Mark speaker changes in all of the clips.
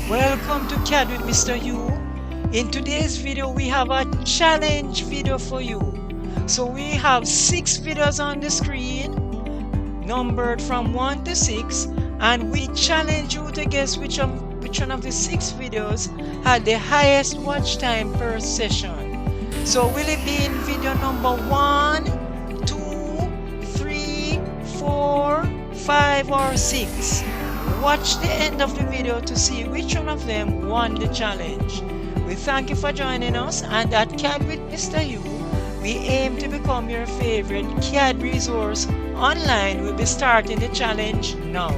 Speaker 1: Welcome to CAD with Mr. Yu. In today's video we have a challenge video for you. So we have 6 videos on the screen numbered from 1 to 6, and we challenge you to guess which one of the 6 videos had the highest watch time per session. So will it be in video number 1, 2, 3, 4, 5 or 6? Watch the end of the video to see which one of them won the challenge. We thank you for joining us, and at CAD with Mr. Yu, we aim to become your favorite CAD resource online. We'll be starting the challenge now.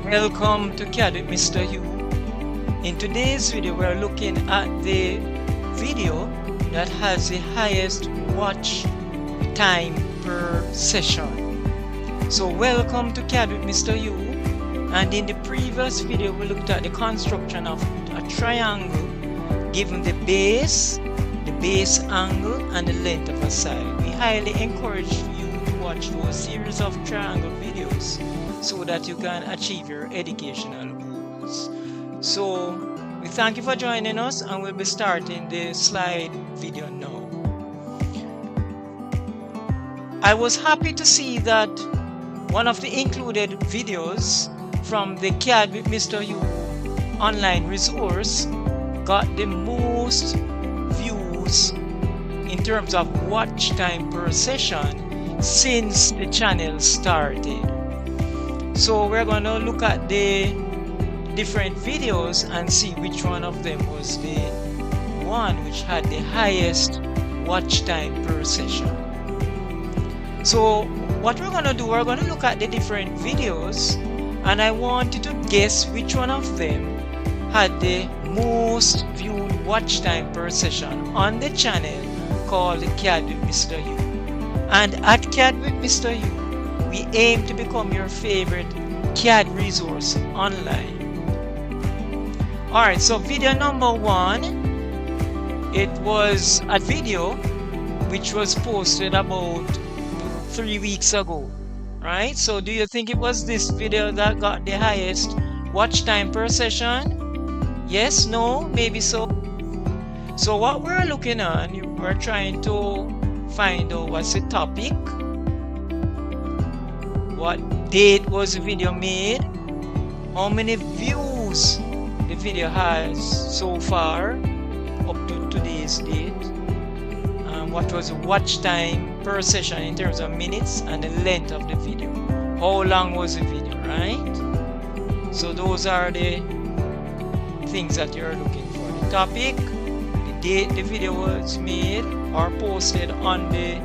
Speaker 1: Welcome to CAD with Mr. Yu. In today's video, we're looking at the video that has the highest watch time per session. So welcome to CAD with Mr. Yu. And in the previous video, we looked at the construction of a triangle given the base angle, and the length of a side. We highly encourage you to watch those series of triangle videos so that you can achieve your educational goals. So we thank you for joining us, and we'll be starting the slide video now. I was happy to see that one of the included videos from the CAD with Mr. Yu online resource got the most views in terms of watch time per session since the channel started. So we're going to look at the different videos and see which one of them was the one which had the highest watch time per session. So what we're going to do, we're going to look at the different videos, and I want you to guess which one of them had the most viewed watch time per session on the channel called CAD with Mr. Yu. And at CAD with Mr. Yu, we aim to become your favorite CAD resource online. Alright, so video number 1, it was a video which was posted about 3 weeks ago. Right? So do you think it was this video that got the highest watch time per session? Yes, no, maybe so. So what we're looking on, we're trying to find out what's the topic, what date was the video made, how many views the video has so far up to today's date, what was the watch time per session in terms of minutes, and the length of the video. How long was the video, right? So those are the things that you're looking for. The topic, the date the video was made or posted on the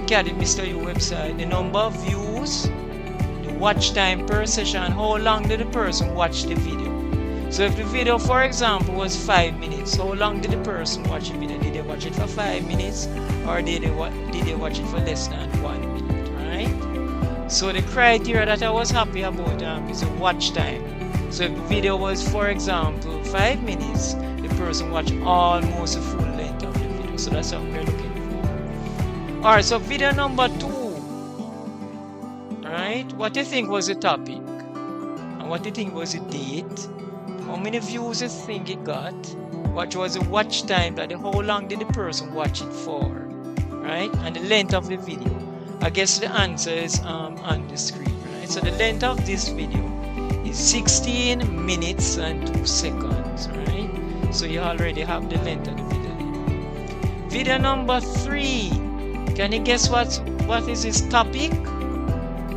Speaker 1: CAD with Mr. Yu website, the number of views, the watch time per session, how long did the person watch the video. So if the video, for example, was 5 minutes, how long did the person watch the video? Did they watch it for 5 minutes, or did they watch it for less than 1 minute, right? So the criteria that I was happy about is the watch time. So if the video was, for example, 5 minutes, the person watched almost the full length of the video. So that's what we're looking for. Alright, so video number 2. Alright, what do you think was the topic? And what do you think was the date? How many views do you think it got? What was the watch time? How long did the person watch it for? Right? And the length of the video. I guess the answer is on the screen. Right? So the length of this video is 16 minutes and 2 seconds. Right? So you already have the length of the video. Video number 3. Can you guess what is this topic?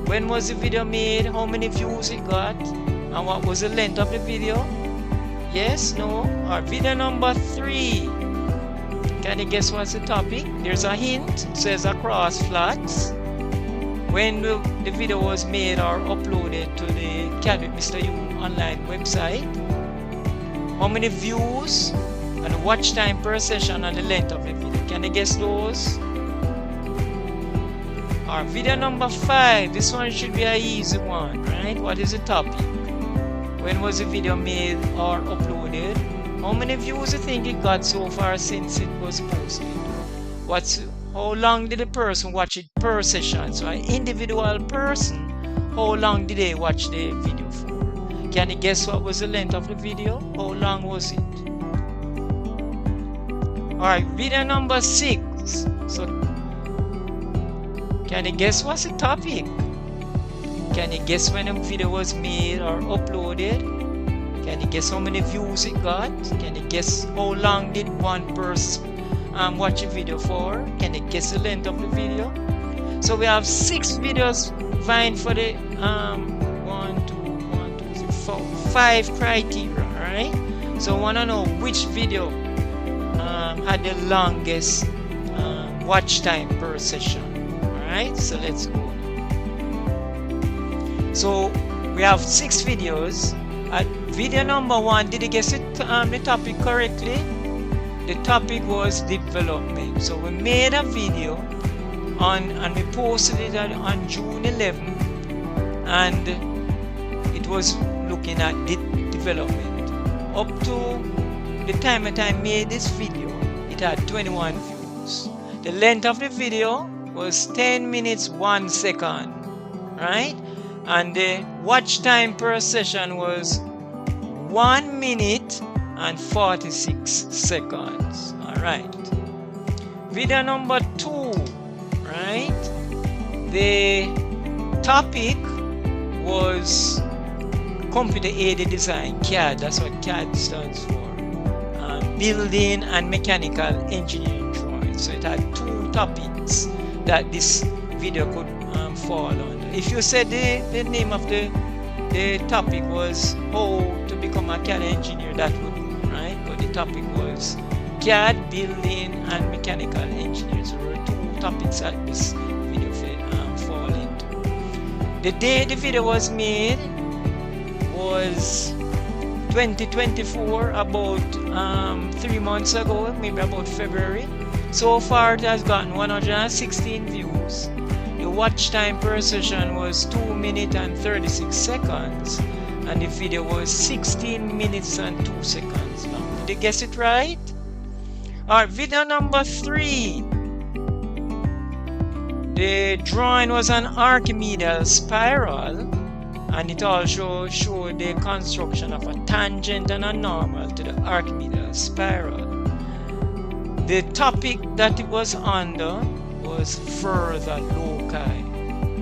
Speaker 1: When was the video made? How many views it got? And what was the length of the video? Yes, no, or video number 3. Can you guess what's the topic? There's a hint. It says across flats. When the video was made or uploaded to the CAD with Mr. Yu online website. How many views, and the watch time per session, and the length of the video. Can you guess those? Or video number 5. This one should be an easy one, right? What is the topic? When was the video made or uploaded? How many views do you think it got so far since it was posted? How long did the person watch it per session? So an individual person, how long did they watch the video for? Can you guess what was the length of the video? How long was it? Alright, video number 6. So can you guess what's the topic? Can you guess when a video was made or uploaded? Can you guess how many views it got? Can you guess how long did one person watch a video for? Can you guess the length of the video? So we have 6 videos vying for the 5 criteria, right? So I want to know which video had the longest watch time per session. Alright, so let's go. So we have 6 videos. At video number 1, did you guess it, the topic correctly? The topic was development. So we made a video and we posted it on June 11th, and it was looking at the development. Up to the time that I made this video, it had 21 views. The length of the video was 10 minutes 1 second, right? And the watch time per session was 1 minute and 46 seconds. All right. Video number 2, right? The topic was computer aided design, CAD. That's what CAD stands for. Building and mechanical engineering drawing. So it had 2 topics that this video could fall under. If you said the name of the topic was how to become a CAD engineer, that would do, right? But the topic was CAD, building and mechanical engineering. So there were 2 topics that this video fall into. The day the video was made was 2024, about 3 months ago, maybe about February. So far it has gotten 116 views. The watch time per session was 2 minutes and 36 seconds, and the video was 16 minutes and 2 seconds long. Did you guess it right? Alright, video number 3. The drawing was an Archimedes spiral, and it also showed the construction of a tangent and a normal to the Archimedes spiral. The topic that it was under was further loci.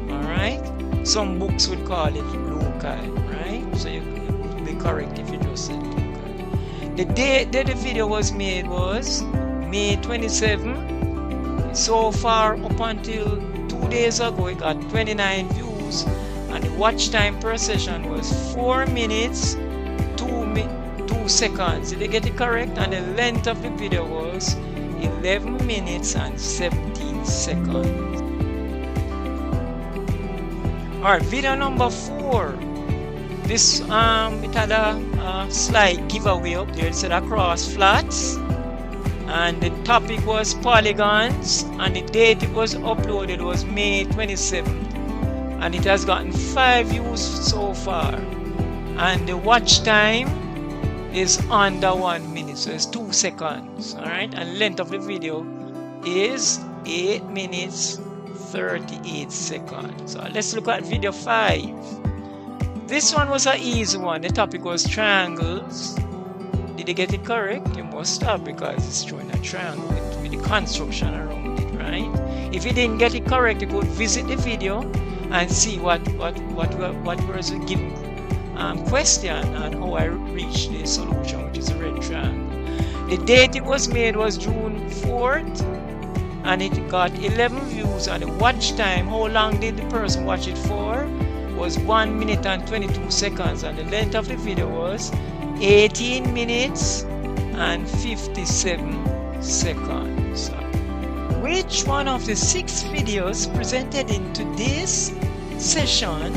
Speaker 1: Alright? Some books would call it loci, right? So you would be correct if you just said loci. The date that the video was made was May 27. So far, up until 2 days ago, it got 29 views, and the watch time per session was 4 minutes 2 seconds. Did they get it correct? And the length of the video was 11 minutes and 17 seconds. Alright, video number 4. This it had a slight giveaway up there. It said across flats, and the topic was polygons, and the date it was uploaded was May 27th, and it has gotten 5 views so far, and the watch time is under 1 minute, so it's 2 seconds. Alright, and length of the video is 8 minutes 38 seconds. So let's look at video 5. This one was an easy one. The topic was triangles. Did you get it correct? You must have, because it's showing a triangle with the construction around it, right? If you didn't get it correct, you could visit the video and see what was given question and how I reached the solution, which is a red triangle. The date it was made was June 4th, and it got 11 views, and the watch time, how long did the person watch it for, was 1 minute and 22 seconds, and the length of the video was 18 minutes and 57 seconds. Which one of the 6 videos presented in today's session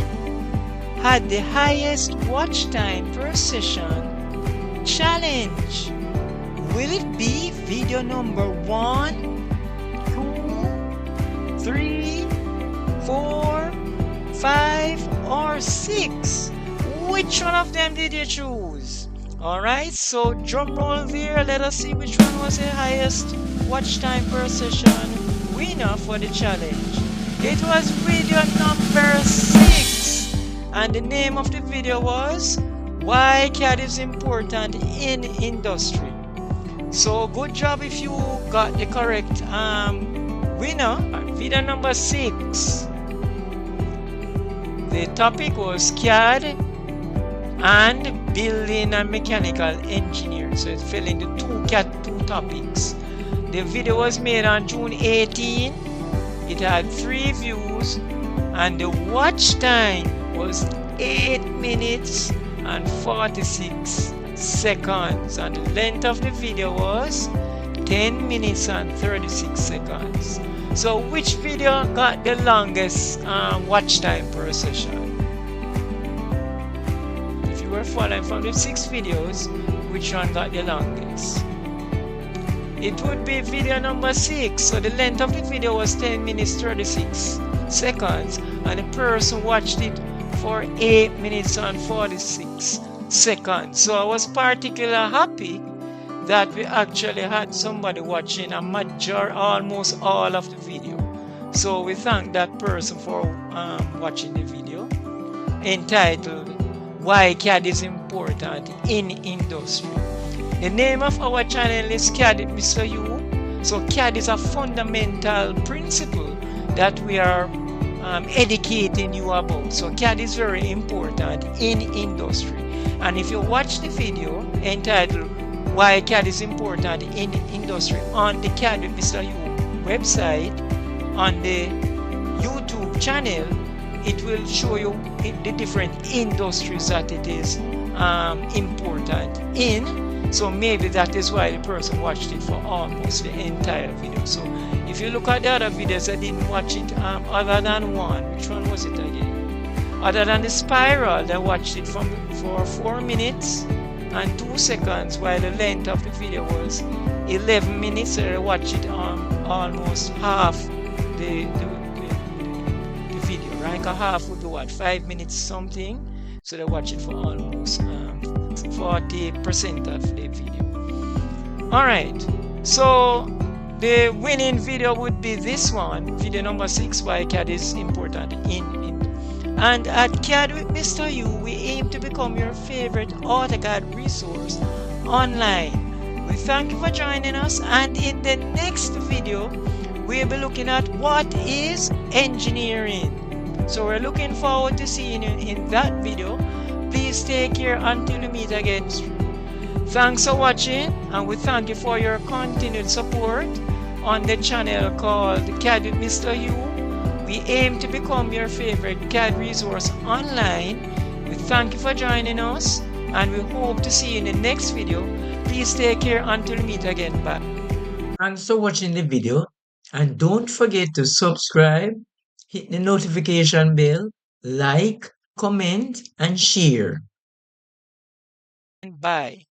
Speaker 1: had the highest watch time per session challenge? Will it be video number 1, 2, 3, 4, 5, or 6? Which one of them did you choose? Alright, so drum roll there. Let us see which one was the highest watch time per session winner for the challenge. It was video number 6, and the name of the video was why CAD is important in industry. So good job if you got the correct winner. Video number 6. The topic was CAD and building and mechanical engineering. So it fell into two topics. The video was made on June 18. It had 3 views and the watch time was 8 minutes and 46 seconds, and the length of the video was 10 minutes and 36 seconds. So which video got the longest watch time per session? If you were following from the 6 videos, which one got the longest? It would be video number 6. So the length of the video was 10 minutes 36 seconds, and the person watched it for 8 minutes and 46 seconds. So I was particularly happy that we actually had somebody watching almost all of the video. So we thank that person for watching the video entitled Why CAD is Important in Industry. The name of our channel is CAD Mr. U. So CAD is a fundamental principle that we are educating you about. So CAD is very important in industry. And if you watch the video entitled Why CAD is Important in Industry on the CAD with Mr. U website, on the YouTube channel, it will show you the different industries that it is important in. So maybe that is why the person watched it for almost the entire video. So if you look at the other videos, I didn't watch it other than one. Which one was it again? Other than the spiral, I watched it for 4 minutes and 2 seconds, while the length of the video was 11 minutes. So I watched it almost half the video, right? Because half would be what, 5 minutes something. So they watch it for almost 40% of the video. Alright, so the winning video would be this one, video number 6, why CAD is important in. And at CAD with Mr. U, we aim to become your favorite AutoCAD resource online. We thank you for joining us, and in the next video, we'll be looking at what is engineering. So we're looking forward to seeing you in that video. Please take care until we meet again. Thanks for watching, and we thank you for your continued support on the channel called CAD with Mr. U. We aim to become your favorite CAD resource online. We thank you for joining us, and we hope to see you in the next video. Please take care until we meet again. Bye. Thanks for watching the video, and don't forget to subscribe, hit the notification bell, like, comment, and share. Bye.